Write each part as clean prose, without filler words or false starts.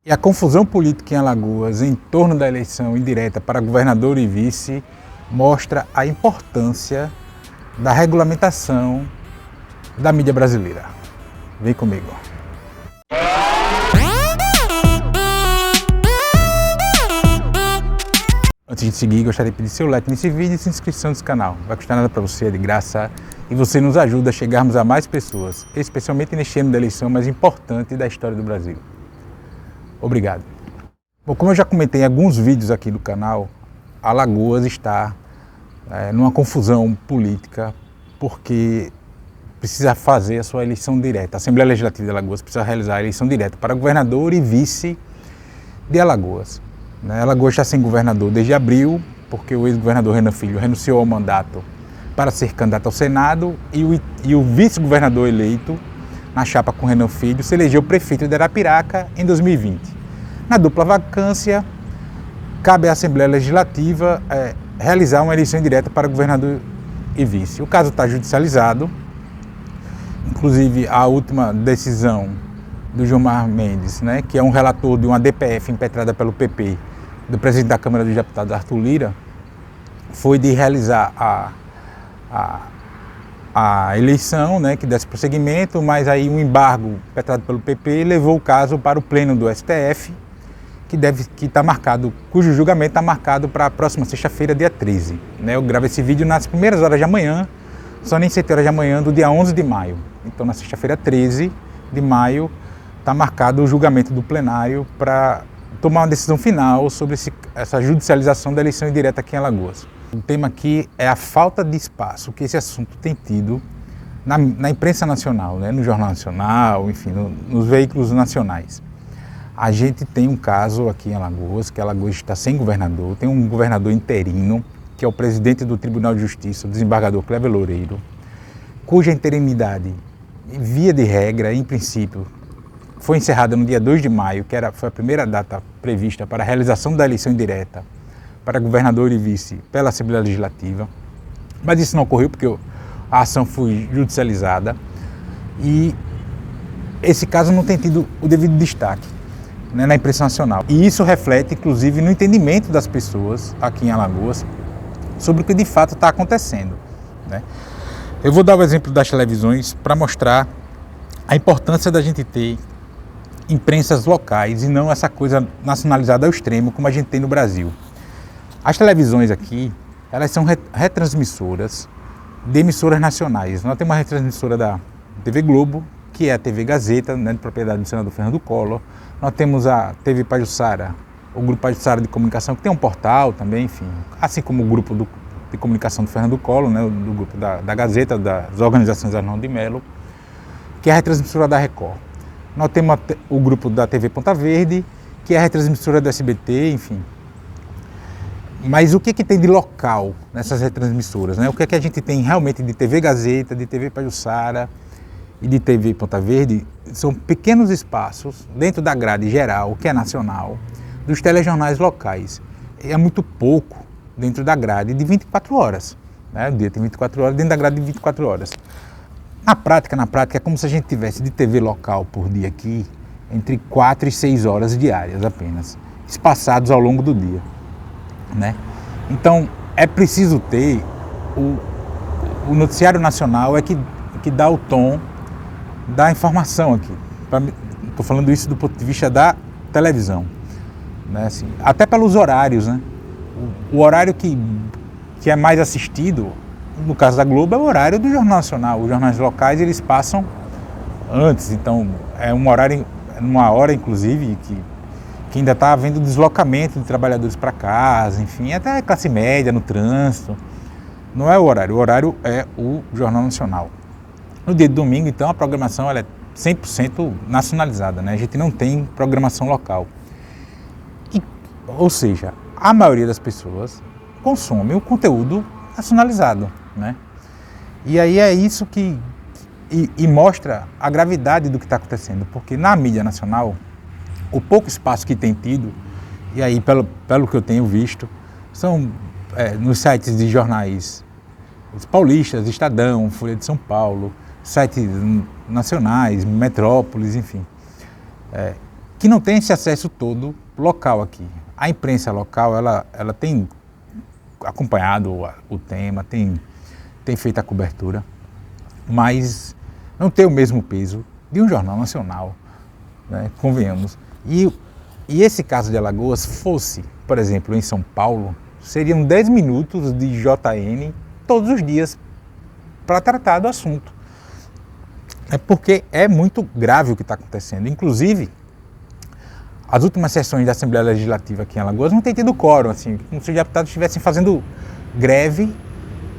E a confusão política em Alagoas em torno da eleição indireta para governador e vice mostra a importância da regulamentação da mídia brasileira. Vem comigo. Antes de seguir, gostaria de pedir seu like nesse vídeo e sua inscrição nesse canal. Não vai custar nada para você, é de graça. E você nos ajuda a chegarmos a mais pessoas, especialmente neste ano da eleição mais importante da história do Brasil. Obrigado. Bom, como eu já comentei em alguns vídeos aqui do canal, Alagoas está numa confusão política porque precisa fazer a sua eleição direta. A Assembleia Legislativa de Alagoas precisa realizar a eleição direta para governador e vice de Alagoas. Alagoas está sem governador desde abril, porque o ex-governador Renan Filho renunciou ao mandato para ser candidato ao Senado e o vice-governador eleito na chapa com Renan Filho se elegeu prefeito de Arapiraca em 2020. Na dupla vacância, cabe à Assembleia Legislativa realizar uma eleição direta para governador e vice. O caso está judicializado, inclusive a última decisão do Gilmar Mendes, que é um relator de uma DPF impetrada pelo PP, do presidente da Câmara dos Deputados, Arthur Lira, foi de realizar a eleição, que desse prosseguimento, mas aí um embargo impetrado pelo PP levou o caso para o pleno do STF, cujo julgamento está marcado para a próxima sexta-feira, dia 13. Eu gravo esse vídeo nas primeiras horas de amanhã, são nem 7 horas de amanhã, do dia 11 de maio. Então, na sexta-feira, 13 de maio, está marcado o julgamento do plenário para tomar uma decisão final sobre essa judicialização da eleição indireta aqui em Alagoas. O tema aqui é a falta de espaço que esse assunto tem tido na imprensa nacional, no Jornal Nacional, enfim, nos veículos nacionais. A gente tem um caso aqui em Alagoas, que Alagoas está sem governador, tem um governador interino, que é o presidente do Tribunal de Justiça, o desembargador Cleber Loureiro, cuja interinidade, via de regra, em princípio, foi encerrada no dia 2 de maio, foi a primeira data prevista para a realização da eleição indireta para governador e vice pela Assembleia Legislativa, mas isso não ocorreu porque a ação foi judicializada e esse caso não tem tido o devido destaque na imprensa nacional. E isso reflete, inclusive, no entendimento das pessoas aqui em Alagoas sobre o que de fato está acontecendo. Eu vou dar o exemplo das televisões para mostrar a importância da gente ter imprensas locais e não essa coisa nacionalizada ao extremo como a gente tem no Brasil. As televisões aqui, elas são retransmissoras de emissoras nacionais. Nós temos uma retransmissora da TV Globo, que é a TV Gazeta, de propriedade do senador Fernando Collor. Nós temos a TV Pajuçara, o Grupo Pajuçara de Comunicação, que tem um portal também, enfim, assim como o Grupo de Comunicação do Fernando Collor, do Grupo da Gazeta, das organizações Arnaldo de Melo, que é a retransmissora da Record. Nós temos o grupo da TV Ponta Verde, que é a retransmissora do SBT, enfim. Mas o que tem de local nessas retransmissoras? O que a gente tem realmente de TV Gazeta, de TV Pajuçara e de TV Ponta Verde são pequenos espaços dentro da grade geral, que é nacional, dos telejornais locais. É muito pouco dentro da grade de 24 horas. O dia tem 24 horas, dentro da grade de 24 horas. Na prática, é como se a gente tivesse de TV local por dia aqui, entre 4 e 6 horas diárias apenas, espaçados ao longo do dia. Então, é preciso ter o noticiário nacional que dá o tom da informação aqui. Estou falando isso do ponto de vista da televisão. Até pelos horários. O horário que é mais assistido, no caso da Globo, é o horário do Jornal Nacional. Os jornais locais, eles passam antes, então é um horário, numa hora, inclusive, que ainda está havendo deslocamento de trabalhadores para casa, enfim, até a classe média no trânsito. Não é o horário é o Jornal Nacional. No dia de domingo, então, a programação ela é 100% nacionalizada, A gente não tem programação local. Ou seja, a maioria das pessoas consome o conteúdo nacionalizado, E aí é isso que mostra a gravidade do que está acontecendo, porque na mídia nacional, o pouco espaço que tem tido, e aí pelo que eu tenho visto, são nos sites de jornais paulistas, Estadão, Folha de São Paulo, sites nacionais, Metrópolis, enfim. que não tem esse acesso todo local aqui. A imprensa local, ela tem acompanhado o tema, tem feito a cobertura, mas não tem o mesmo peso de um jornal nacional, né? Convenhamos. E esse caso de Alagoas fosse, por exemplo, em São Paulo, seriam 10 minutos de JN todos os dias para tratar do assunto. É porque é muito grave o que está acontecendo. Inclusive, as últimas sessões da Assembleia Legislativa aqui em Alagoas não tem tido quórum, assim, como se os deputados estivessem fazendo greve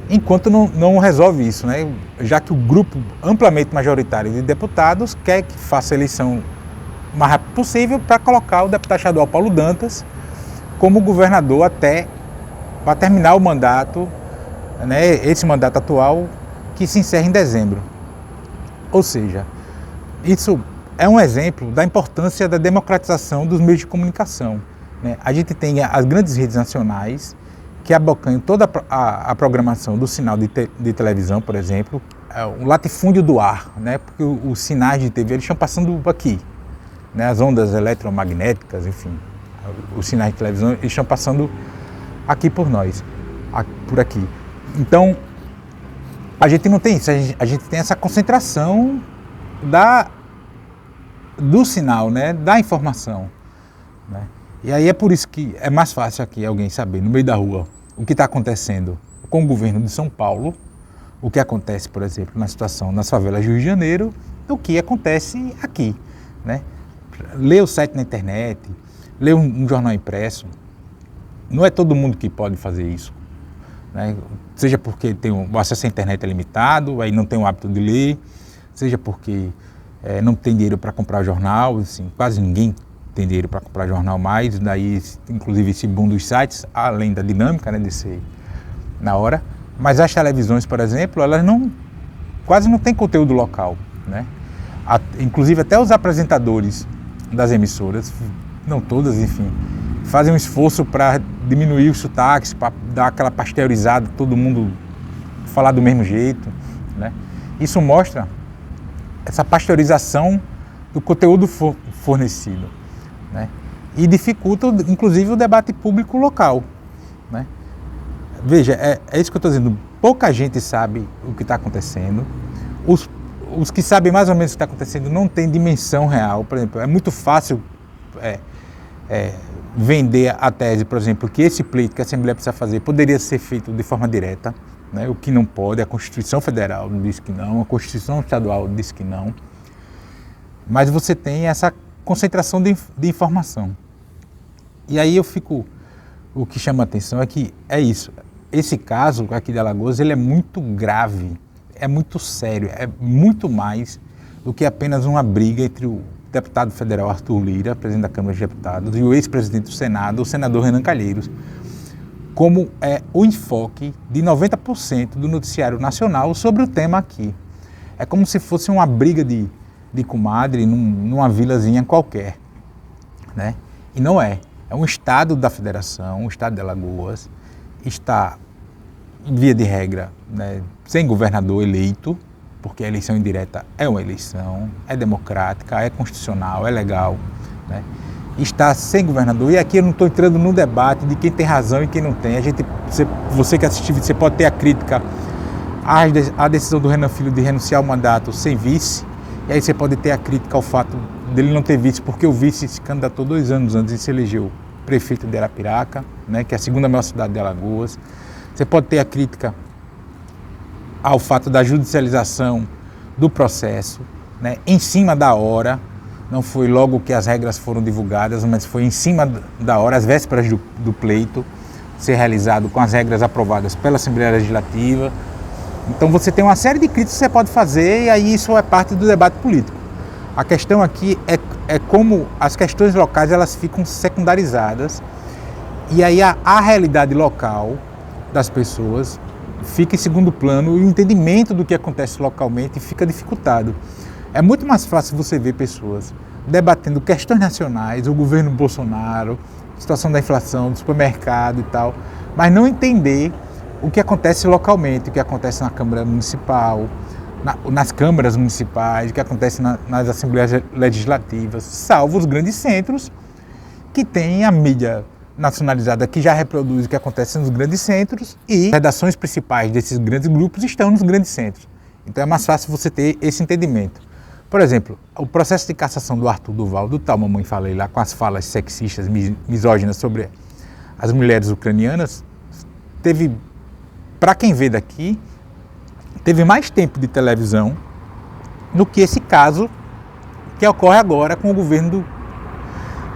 enquanto não resolve isso, né? Já que o grupo amplamente majoritário de deputados quer que faça a eleição o mais rápido possível para colocar o deputado estadual Paulo Dantas como governador para terminar o mandato, né, esse mandato atual que se encerra em dezembro. Ou seja, isso é um exemplo da importância da democratização dos meios de comunicação, né? A gente tem as grandes redes nacionais que abocanham toda a programação do sinal de televisão, por exemplo, o latifúndio do ar, né? Porque os sinais de TV eles estão passando aqui, né? As ondas eletromagnéticas, enfim, os sinais de televisão eles estão passando aqui por nós, por aqui. Então, a gente não tem isso, a gente tem essa concentração do sinal, né, da informação, né? E aí é por isso que é mais fácil aqui alguém saber, no meio da rua, o que está acontecendo com o governo de São Paulo, o que acontece, por exemplo, na situação nas favelas do Rio de Janeiro, do que acontece aqui, né? Ler o site na internet, ler um jornal impresso, não é todo mundo que pode fazer isso, né? Seja porque o acesso à internet é limitado, aí não tem o hábito de ler, seja porque não tem dinheiro para comprar jornal, assim, quase ninguém tem dinheiro para comprar jornal mais, daí inclusive esse boom dos sites, além da dinâmica, né, de ser na hora, mas as televisões, por exemplo, elas quase não têm conteúdo local, né? Inclusive até os apresentadores das emissoras, não todas, enfim, fazem um esforço para diminuir os sotaques, para dar aquela pasteurizada, todo mundo falar do mesmo jeito, né? Isso mostra essa pasteurização do conteúdo fornecido, né? E dificulta, inclusive, o debate público local, né? Veja, é isso que eu estou dizendo, pouca gente sabe o que está acontecendo, os que sabem mais ou menos o que está acontecendo não têm dimensão real. Por exemplo, é muito fácil vender a tese, por exemplo, que esse pleito que a Assembleia precisa fazer poderia ser feito de forma direta, né? O que não pode, a Constituição Federal diz que não, a Constituição Estadual diz que não, mas você tem essa concentração de informação. E aí o que chama a atenção é que é isso, esse caso aqui de Alagoas, ele é muito grave, é muito sério, é muito mais do que apenas uma briga entre o deputado federal Arthur Lira, presidente da Câmara de Deputados, e o ex-presidente do Senado, o senador Renan Calheiros, como é o enfoque de 90% do noticiário nacional sobre o tema aqui. É como se fosse uma briga de comadre numa vilazinha qualquer, né? E não é. É um estado da federação, um estado de Alagoas, está, via de regra, né, sem governador eleito, porque a eleição indireta é uma eleição, é democrática, é constitucional, é legal, né? Está sem governador, e aqui eu não estou entrando no debate de quem tem razão e quem não tem. Você que assistiu, você pode ter a crítica à decisão do Renan Filho de renunciar ao mandato sem vice, e aí você pode ter a crítica ao fato dele não ter vice, porque o vice se candidatou 2 anos antes e se elegeu prefeito de Arapiraca, né, que é a segunda maior cidade de Alagoas. Você pode ter a crítica ao fato da judicialização do processo, né, em cima da hora. Não foi logo que as regras foram divulgadas, mas foi em cima da hora, às vésperas do pleito ser realizado com as regras aprovadas pela Assembleia Legislativa. Então você tem uma série de críticas que você pode fazer, e aí isso é parte do debate político. A questão aqui é como as questões locais elas ficam secundarizadas, e aí a realidade local das pessoas fica em segundo plano, e o entendimento do que acontece localmente fica dificultado. É muito mais fácil você ver pessoas debatendo questões nacionais, o governo Bolsonaro, a situação da inflação, do supermercado e tal, mas não entender o que acontece localmente, o que acontece na Câmara Municipal, nas câmaras municipais, o que acontece nas assembleias legislativas, salvo os grandes centros, que têm a mídia nacionalizada que já reproduz o que acontece nos grandes centros e as redações principais desses grandes grupos estão nos grandes centros. Então é mais fácil você ter esse entendimento. Por exemplo, o processo de cassação do Arthur Duval, do tal Mamãe Falei lá, com as falas sexistas, misóginas sobre as mulheres ucranianas, teve, para quem vê daqui, teve mais tempo de televisão do que esse caso que ocorre agora com o governo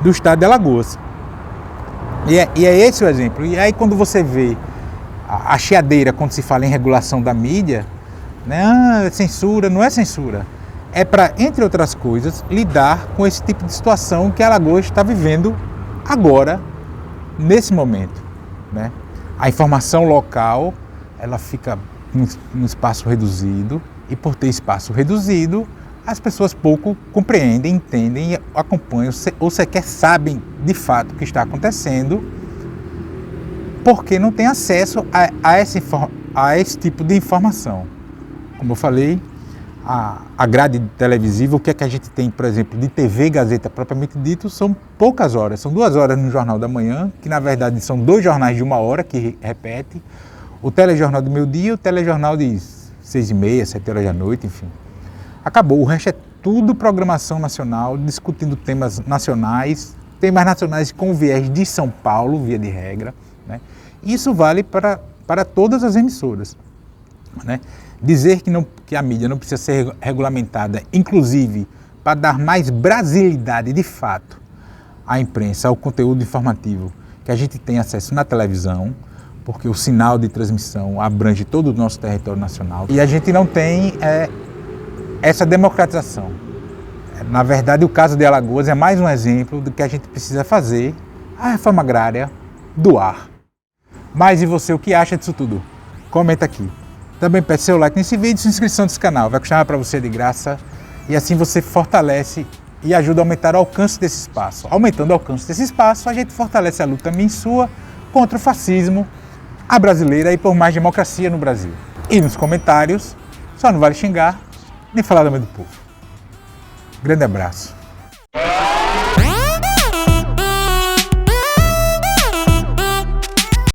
do estado de Alagoas. E é esse o exemplo. E aí quando você vê a chiadeira, quando se fala em regulação da mídia, né, censura, não é censura. É para, entre outras coisas, lidar com esse tipo de situação que Alagoas está vivendo agora, nesse momento. Né? A informação local, ela fica num espaço reduzido, e por ter espaço reduzido, as pessoas pouco compreendem, entendem, acompanham ou sequer sabem de fato o que está acontecendo, porque não tem acesso a esse tipo de informação. Como eu falei, a grade televisiva, o que é que a gente tem, por exemplo, de TV Gazeta propriamente dito, são poucas horas. São 2 horas no Jornal da Manhã, que na verdade são 2 jornais de 1 hora que repete, o telejornal do meio-dia e o telejornal de 6h30, 7 horas da noite, enfim. Acabou, o resto é tudo programação nacional, discutindo temas nacionais com viés de São Paulo, via de regra. Né? Isso vale para todas as emissoras. Né? Dizer que a mídia não precisa ser regulamentada, inclusive para dar mais brasilidade de fato à imprensa, ao conteúdo informativo que a gente tem acesso na televisão, porque o sinal de transmissão abrange todo o nosso território nacional e a gente não tem essa democratização. Na verdade, o caso de Alagoas é mais um exemplo do que a gente precisa fazer a reforma agrária do ar. Mas e você, o que acha disso tudo? Comenta aqui. Também peça seu like nesse vídeo e sua inscrição nesse canal. Vai custar para você de graça e assim você fortalece e ajuda a aumentar o alcance desse espaço. Aumentando o alcance desse espaço, a gente fortalece a luta minha e sua contra o fascismo, a brasileira e por mais democracia no Brasil. E nos comentários, só não vale xingar nem falar do meio do povo. Grande abraço.